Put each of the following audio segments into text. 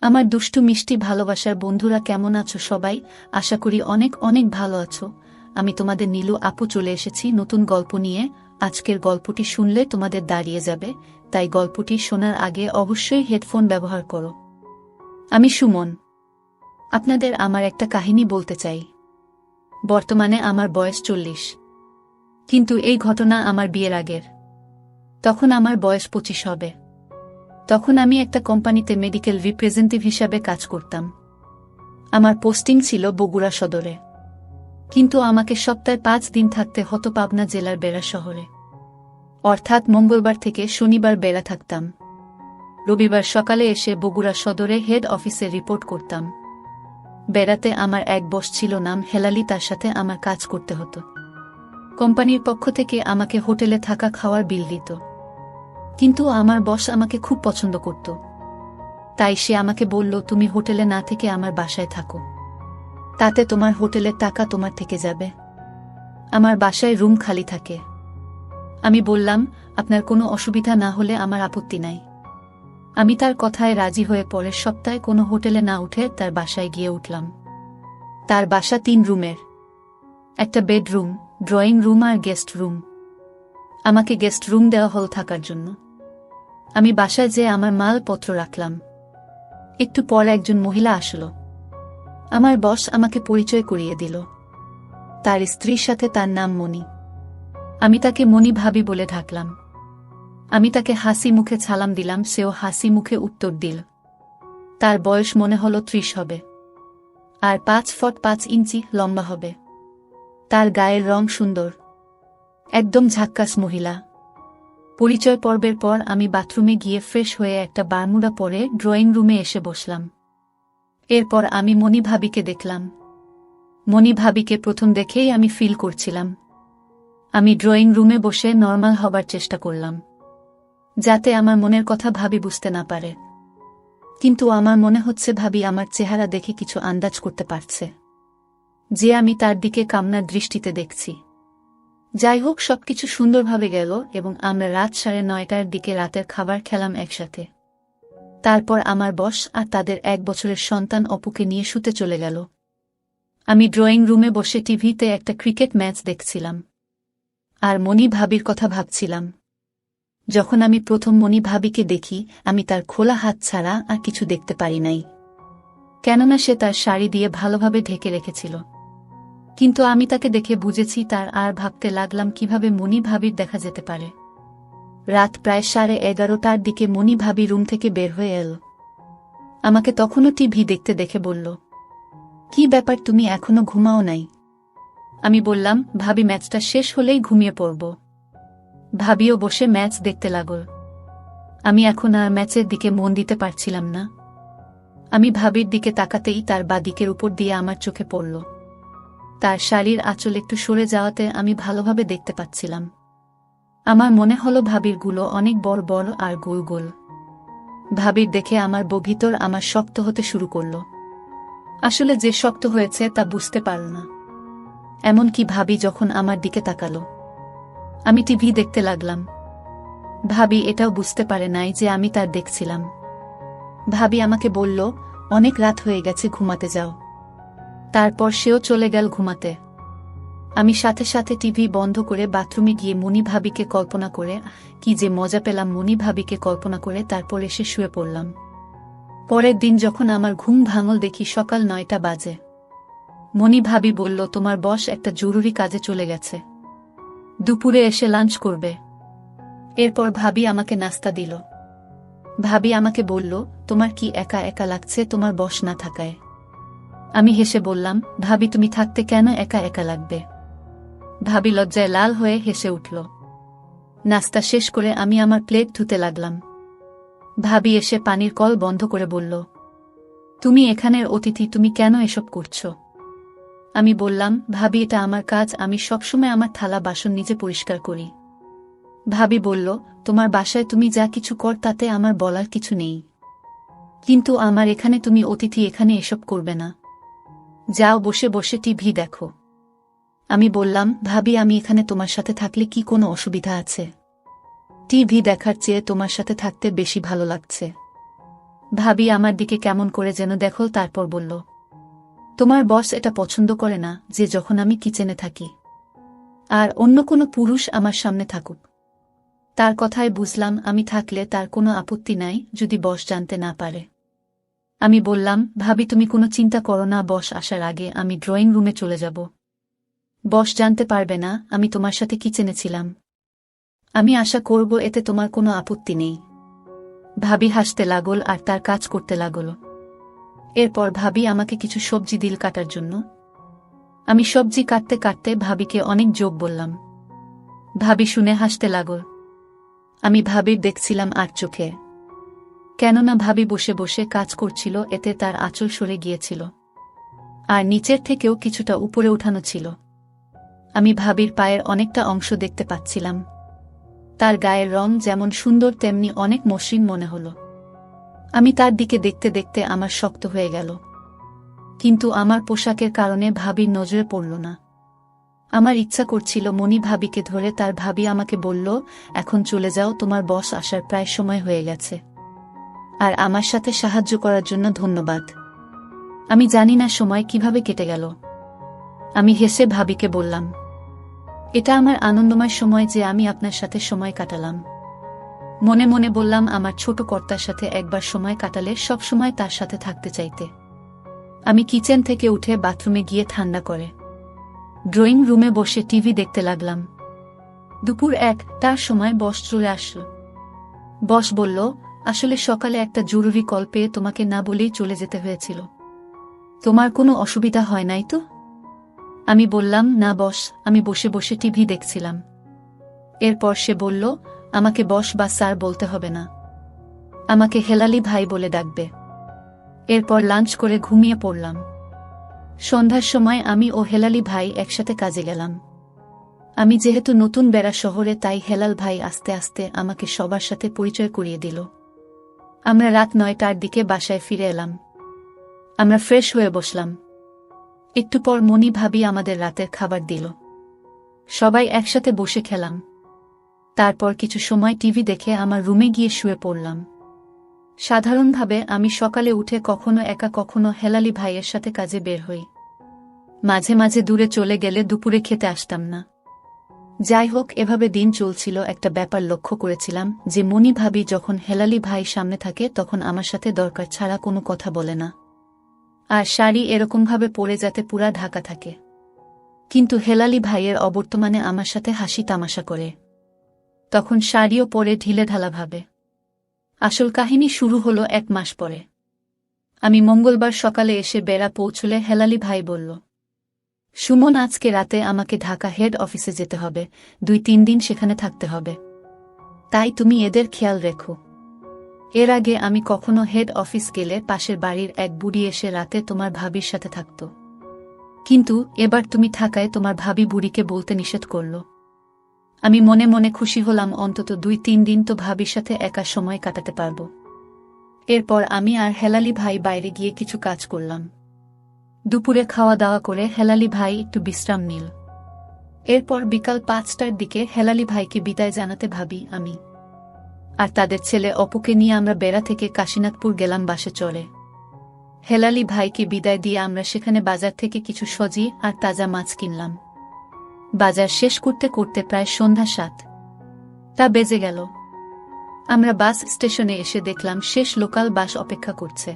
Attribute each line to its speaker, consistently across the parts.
Speaker 1: আমার দুষ্টু মিষ্টি ভালোবাসার বন্ধুরা কেমন আছো সবাই? আশা করি অনেক অনেক ভালো আছো। আমি তোমাদের নীলু আপু চলে এসেছি নতুন গল্প নিয়ে। আজকের গল্পটি শুনলে তোমাদের দাঁড়িয়ে যাবে, তাই গল্পটি শোনার আগে অবশ্যই হেডফোন ব্যবহার করো। আমি সুমন। আপনাদের আমার একটা কাহিনী বলতে চাই। বর্তমানে আমার বয়স 40, কিন্তু এই ঘটনা আমার বিয়ের আগের। তখন আমার বয়স 25 হবে। তখন আমি একটা কোম্পানিতে মেডিকেল রিপ্রেজেন্টেটিভ হিসাবে কাজ করতাম। আমার পোস্টিং ছিল বগুড়া সদরে, কিন্তু আমাকে সপ্তাহে 5 দিন থাকতে হতো পাবনা জেলার বেড়া শহরে। অর্থাৎ মঙ্গলবার থেকে শনিবার বেড়া থাকতাম, রবিবার সকালে এসে বগুড়া সদরে হেড অফিসে রিপোর্ট করতাম। বেড়াতে আমার এক বস ছিল, নাম হেলালি, তার সাথে আমার কাজ করতে হতো। কোম্পানির পক্ষ থেকে আমাকে হোটেলে থাকা খাওয়ার বিল দিত, কিন্তু আমার বস আমাকে খুব পছন্দ করত। তাই সে আমাকে বলল, তুমি হোটেলে না থেকে আমার বাসায় থাকো, তাতে তোমার হোটেলের টাকা তোমার থেকে যাবে। আমার বাসায় রুম খালি থাকে। আমি বললাম, আপনার কোনো অসুবিধা না হলে আমার আপত্তি নাই। আমি তার কথায় রাজি হয়ে পরের সপ্তাহে কোনো হোটেলে না উঠে তার বাসায় গিয়ে উঠলাম। তার বাসা 3 রুমের, একটা বেডরুম, ড্রয়িং রুম আর গেস্ট রুম। আমাকে গেস্ট রুম দেওয়া হল থাকার জন্য। আমি বাসায় যেয়ে আমার মালপত্র রাখলাম। একটু পর একজন মহিলা আসলো। আমার বস আমাকে পরিচয় করিয়ে দিল। তার স্ত্রীর সাথে, তার নাম মণি। আমি তাকে মণি ভাবি বলে ডাকলাম। আমি তাকে হাসি মুখে সালাম দিলাম, সেও হাসি মুখে উত্তর দিল। তার বয়স মনে হলো 30 হবে, আর 5 ফুট 5 ইঞ্চি লম্বা হবে। তার গায়ের রং সুন্দর, একদম ঝাক্কাস মহিলা। পরিচয় পর্বের পর আমি বাথরুমে গিয়ে ফ্রেশ হয়ে একটা বারমুডা পরে ড্রয়িং রুমে এসে বসলাম। এরপর আমি মণি ভাবিকে দেখলাম। মণি ভাবিকে প্রথম দেখেই আমি ফিল করছিলাম। আমি ড্রয়িং রুমে বসে নর্মাল হবার চেষ্টা করলাম, যাতে আমার মনের কথা ভাবি বুঝতে না পারে। কিন্তু আমার মনে হচ্ছে ভাবি আমার চেহারা দেখে কিছু আন্দাজ করতে পারছে যে আমি তার দিকে কামনার দৃষ্টিতে দেখছি। যাই হোক, সবকিছু সুন্দরভাবে গেল এবং আমরা রাত 9:30টার দিকে রাতের খাবার খেলাম একসাথে। তারপর আমার বস আর তাদের 1 বছরের সন্তান অপুকে নিয়ে শুতে চলে গেল। আমি ড্রয়িং রুমে বসে টিভিতে একটা ক্রিকেট ম্যাচ দেখছিলাম আর মণি ভাবির কথা ভাবছিলাম। যখন আমি প্রথম মণি ভাবিকে দেখি, আমি তার খোলা হাত ছাড়া আর কিছু দেখতে পারি নাই, কেননা সে তার শাড়ি দিয়ে ভালোভাবে ঢেকে রেখেছিল। কিন্তু আমি তাকে দেখে বুঝেছি তার, আর ভাবতে লাগলাম কিভাবে মণি ভাবির দেখা যেতে পারে। রাত প্রায় 11:30টার দিকে মণি ভাবি রুম থেকে বের হয়ে এল। আমাকে তখনও টিভি দেখতে দেখে বলল, কি ব্যাপার, তুমি এখনো ঘুমাও নাই? আমি বললাম, ভাবি ম্যাচটা শেষ হলেই ঘুমিয়ে পড়ব। ভাবিও বসে ম্যাচ দেখতে লাগল। আমি এখন আর ম্যাচের দিকে মন দিতে পারছিলাম না। আমি ভাবির দিকে তাকাতেই তার বাঁ দিকের উপর দিয়ে আমার চোখে পড়ল। তার শাড়ির আঁচল একটু সরে যাওয়াতে আমি ভালোভাবে দেখতে পাচ্ছিলাম। আমার মনে হলো ভাবির গুলো অনেক বড় বড় আর গোল গোল। ভাবির দেখে আমার ভিতর আমার শক্ত হতে শুরু করল। আসলে যে শক্ত হয়েছে তা বুঝতে পারল না। এমনকি ভাবি যখন আমার দিকে তাকালো, আমি টিভি দেখতে লাগলাম। ভাবি এটাও বুঝতে পারে নাই যে আমি তার দেখছিলাম। ভাবি আমাকে বলল, অনেক রাত হয়ে গেছে, ঘুমাতে যাও। তারপর সেও চলে গেল ঘুমাতে। আমি সাথে সাথে টিভি বন্ধ করে বাথরুমে গিয়ে মণি ভাবিকে কল্পনা করে, কি যে মজা পেলাম মণি ভাবিকে কল্পনা করে, তারপর এসে শুয়ে পড়লাম। পরের দিন যখন আমার ঘুম ভাঙল, দেখি সকাল 9টা বাজে। মণি ভাবি বলল, তোমার বস একটা জরুরি কাজে চলে গেছে, দুপুরে এসে লাঞ্চ করবে। এরপর ভাবি আমাকে নাস্তা দিল। ভাবি আমাকে বলল, তোমার কি একা একা লাগছে তোমার বস না থাকায়? আমি হেসে বললাম, ভাবি তুমি থাকতে কেন একা একা লাগবে? ভাবি লজ্জায় লাল হয়ে হেসে উঠল। নাস্তা শেষ করে আমি আমার প্লেট ধুতে লাগলাম। ভাবি এসে পানির কল বন্ধ করে বলল, তুমি এখানের অতিথি, তুমি কেন এসব করছো? আমি বললাম, ভাবি এটা আমার কাজ, আমি সবসময় আমার থালা বাসন নিজে পরিষ্কার করি। ভাবি বলল, তোমার বাসায় তুমি যা কিছু কর তাতে আমার বলার কিছু নেই, কিন্তু আমার এখানে তুমি অতিথি, এখানে এসব করবে না। যাও বসে বসে টিভি দেখো। আমি বললাম, ভাবি আমি এখানে তোমার সাথে থাকলে কি কোনো অসুবিধা আছে? টিভি দেখার চেয়ে তোমার সাথে থাকতে বেশি ভালো লাগছে। ভাবি আমার দিকে কেমন করে যেন দেখল, তারপর বলল, তোমার বস এটা পছন্দ করে না যে যখন আমি কিচেনে থাকি আর অন্য কোনো পুরুষ আমার সামনে থাকুক। তার কথায় বুঝলাম আমি থাকলে তার কোনো আপত্তি নাই যদি বস জানতে না পারে। আমি বললাম, ভাবি তুমি কোনো চিন্তা করো না, বস আসার আগে আমি ড্রয়িং রুমে চলে যাব। বস জানতে পারবে না আমি তোমার সাথে কিচেনে ছিলাম। আমি আশা করব এতে তোমার কোনো আপত্তি নেই। ভাবি হাসতে লাগল আর তার কাজ করতে লাগল। এরপর ভাবি আমাকে কিছু সবজি দিল কাটার জন্য। আমি সবজি কাটতে কাটতে ভাবিকে অনেক যোগ বললাম। ভাবি শুনে হাসতে লাগল। আমি ভাবির দেখছিলাম আর চোখে, কেননা ভাবি বসে বসে কাজ করছিল, এতে তার আঁচল সরে গিয়েছিল আর নিচের থেকেও কিছুটা উপরে উঠানো ছিল। আমি ভাবির পায়ের অনেকটা অংশ দেখতে পাচ্ছিলাম। তার গায়ের রং যেমন সুন্দর তেমনি অনেক মসৃণ মনে হল। আমি তার দিকে দেখতে দেখতে আমার শক্ত হয়ে গেল, কিন্তু আমার পোশাকের কারণে ভাবির নজরে পড়ল না। আমার ইচ্ছা করছিল মনি ভাবিকে ধরে, তার ভাবি আমাকে বলল, এখন চলে যাও, তোমার বস আসার প্রায় সময় হয়ে গেছে, আর আমার সাথে সাহায্য করার জন্য ধন্যবাদ। আমি জানি না সময় কিভাবে কেটে গেল। আমি হেসে ভাবিকে বললাম, এটা আমার আনন্দময় সময় যে আমি আপনার সাথে সময় কাটালাম। মনে মনে বললাম, আমার ছোট কর্তার সাথে একবার সময় কাটালে সব সময় তার সাথে থাকতে চাইতে। আমি কিচেন থেকে উঠে বাথরুমে গিয়ে ঠান্ডা করে ড্রয়িং রুমে বসে টিভি দেখতে লাগলাম। দুপুর 1টার সময় বস চলে আসল। বস বলল, আসলে সকালে একটা জরুরি কল পেয়ে তোমাকে না বলেই চলে যেতে হয়েছিল। তোমার কোনো অসুবিধা হয় নাই তো? আমি বললাম, না বস, আমি বসে বসে টিভি দেখছিলাম। এরপর সে বলল, আমাকে বস বা স্যার বলতে হবে না, আমাকে হেলালি ভাই বলে ডাকবে। এরপর লাঞ্চ করে ঘুমিয়ে পড়লাম। সন্ধ্যার সময় আমি ও হেলালি ভাই একসাথে কাজে গেলাম। আমি যেহেতু নতুন বেড়া শহরে, তাই হেলাল ভাই আস্তে আস্তে আমাকে সবার সাথে পরিচয় করিয়ে দিল। আমরা রাত 9টার দিকে বাসায় ফিরে এলাম। আমরা ফ্রেশ হয়ে বসলাম। একটু পর মনি ভাবি আমাদের রাতের খাবার দিল। সবাই একসাথে বসে খেলাম। তারপর কিছু সময় টিভি দেখে আমার রুমে গিয়ে শুয়ে পড়লাম। সাধারণভাবে আমি সকালে উঠে কখনো একা কখনো হেলালি ভাইয়ের সাথে কাজে বের হই। মাঝে মাঝে দূরে চলে গেলে দুপুরে খেতে আসতাম না। যাই হোক, এভাবে দিন চলছিল। একটা ব্যাপার লক্ষ্য করেছিলাম যে মনি ভাবি যখন হেলালি ভাই সামনে থাকে তখন আমার সাথে দরকার ছাড়া কোনো কথা বলে না, আর শাড়ি এরকমভাবে পরে যাতে পুরা ঢাকা থাকে। কিন্তু হেলালি ভাইয়ের অবর্তমানে আমার সাথে হাসি তামাশা করে, তখন শাড়িও পরে ঢিলেঢালাভাবে। আসল কাহিনী শুরু হলো 1 মাস পরে। আমি মঙ্গলবার সকালে এসে বেড়া পৌঁছলে হেলালি ভাই বলল, সুমন, আজকে রাতে আমাকে ঢাকা হেড অফিসে যেতে হবে, 2-3 দিন সেখানে থাকতে হবে, তাই তুমি এদের খেয়াল রেখো। এর আগে আমি কখনো হেড অফিস গেলে পাশের বাড়ির এক বুড়ি এসে রাতে তোমার ভাবির সাথে থাকত, কিন্তু এবার তুমি থাকায় তোমার ভাবি বুড়িকে বলতে নিষেধ করল। আমি মনে মনে খুশি হলাম, অন্তত 2-3 দিন তো ভাবির সাথে একা সময় কাটাতে পারব। এরপর আমি আর হেলালি ভাই বাইরে গিয়ে কিছু কাজ করলাম। দুপুরে খাওয়া দাওয়া করে হেলালি ভাই একটু বিশ্রাম নিল। এরপর বিকাল 5টার দিকে হেলালি ভাইকে বিদায় জানাতে ভাবি আমি আর তাদের ছেলে অপুকে নিয়ে আমরা বেড়া থেকে কাশীনাথপুর গেলাম বাসে চড়ে। হেলালি ভাইকে বিদায় দিয়ে আমরা সেখানে বাজার থেকে কিছু সবজি আর তাজা মাছ কিনলাম। বাজার শেষ করতে করতে প্রায় সন্ধ্যা 7টা বেজে গেল। আমরা বাস স্টেশনে এসে দেখলাম শেষ লোকাল বাস অপেক্ষা করছে।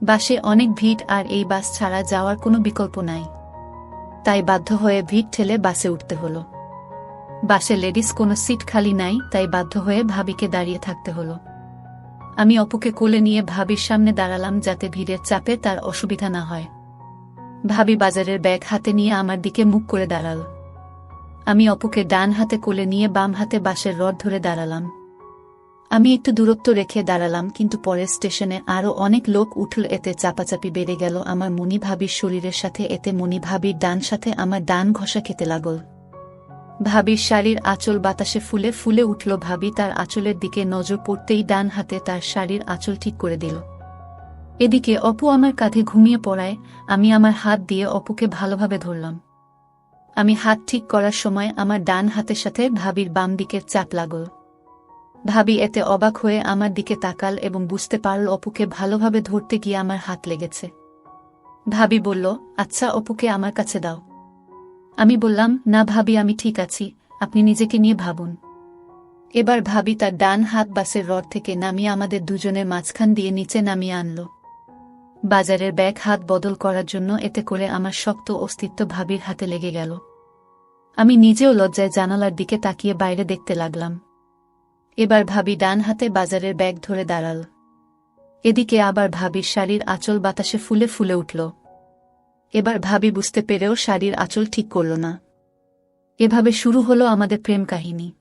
Speaker 1: বাসে অনেক ভিড় আর এই বাস ছাড়া যাওয়ার কোনো বিকল্প নাই, তাই বাধ্য হয়ে ভিড় ঠেলে বাসে উঠতে হলো। বাসে লেডিস কোনো সিট খালি নাই, তাই বাধ্য হয়ে ভাবিকে দাঁড়িয়ে থাকতে হলো। আমি অপুকে কোলে নিয়ে ভাবির সামনে দাঁড়ালাম যাতে ভিড়ের চাপে তার অসুবিধা না হয়। ভাবি বাজারের ব্যাগ হাতে নিয়ে আমার দিকে মুখ করে দাঁড়াল। আমি অপুকে ডান হাতে কোলে নিয়ে বাম হাতে বাসের রড ধরে দাঁড়ালাম। আমি একটু দূরত্ব রেখে দাঁড়ালাম, কিন্তু পরের স্টেশনে আরও অনেক লোক উঠল, এতে চাপাচাপি বেড়ে গেল আমার মনি ভাবির শরীরের সাথে। এতে মনি ভাবির ডান সাথে আমার ডান ঘষা খেতে লাগল। ভাবির শাড়ির আঁচল বাতাসে ফুলে ফুলে উঠল। ভাবি তার আঁচলের দিকে নজর পড়তেই ডান হাতে তার শাড়ির আঁচল ঠিক করে দিল। এদিকে অপু আমার কাঁধে ঘুমিয়ে পড়ায় আমি আমার হাত দিয়ে অপুকে ভালোভাবে ধরলাম। আমি হাত ঠিক করার সময় আমার ডান হাতের সাথে ভাবির বাম দিকের চাপ লাগল। ভাবি এতে অবাক হয়ে আমার দিকে তাকাল এবং বুঝতে পারল অপুকে ভালোভাবে ধরতে গিয়ে আমার হাত লেগেছে। ভাবি বলল, আচ্ছা অপুকে আমার কাছে দাও। আমি বললাম, না ভাবি, আমি ঠিক আছি, আপনি নিজেকে নিয়ে ভাবুন। এবার ভাবি তার ডান হাত বাসের রড থেকে নামিয়ে আমাদের দুজনের মাঝখান দিয়ে নিচে নামিয়ে আনল। বাজারের ব্যাগ হাত বদল করার জন্য এতে করে আমার শক্ত অস্তিত্ব ভাবির হাতে লেগে গেল। আমি নিজেও লজ্জায় জানালার দিকে তাকিয়ে বাইরে দেখতে লাগলাম। এবার ভাবি ডান হাতে বাজারের ব্যাগ ধরে দাঁড়াল। এদিকে আবার ভাবির শাড়ির আঁচল বাতাসে ফুলে ফুলে উঠল। এবার ভাবি বুঝতে পেরেও শাড়ির আঁচল ঠিক করল না। এভাবে শুরু হলো আমাদের প্রেম কাহিনী।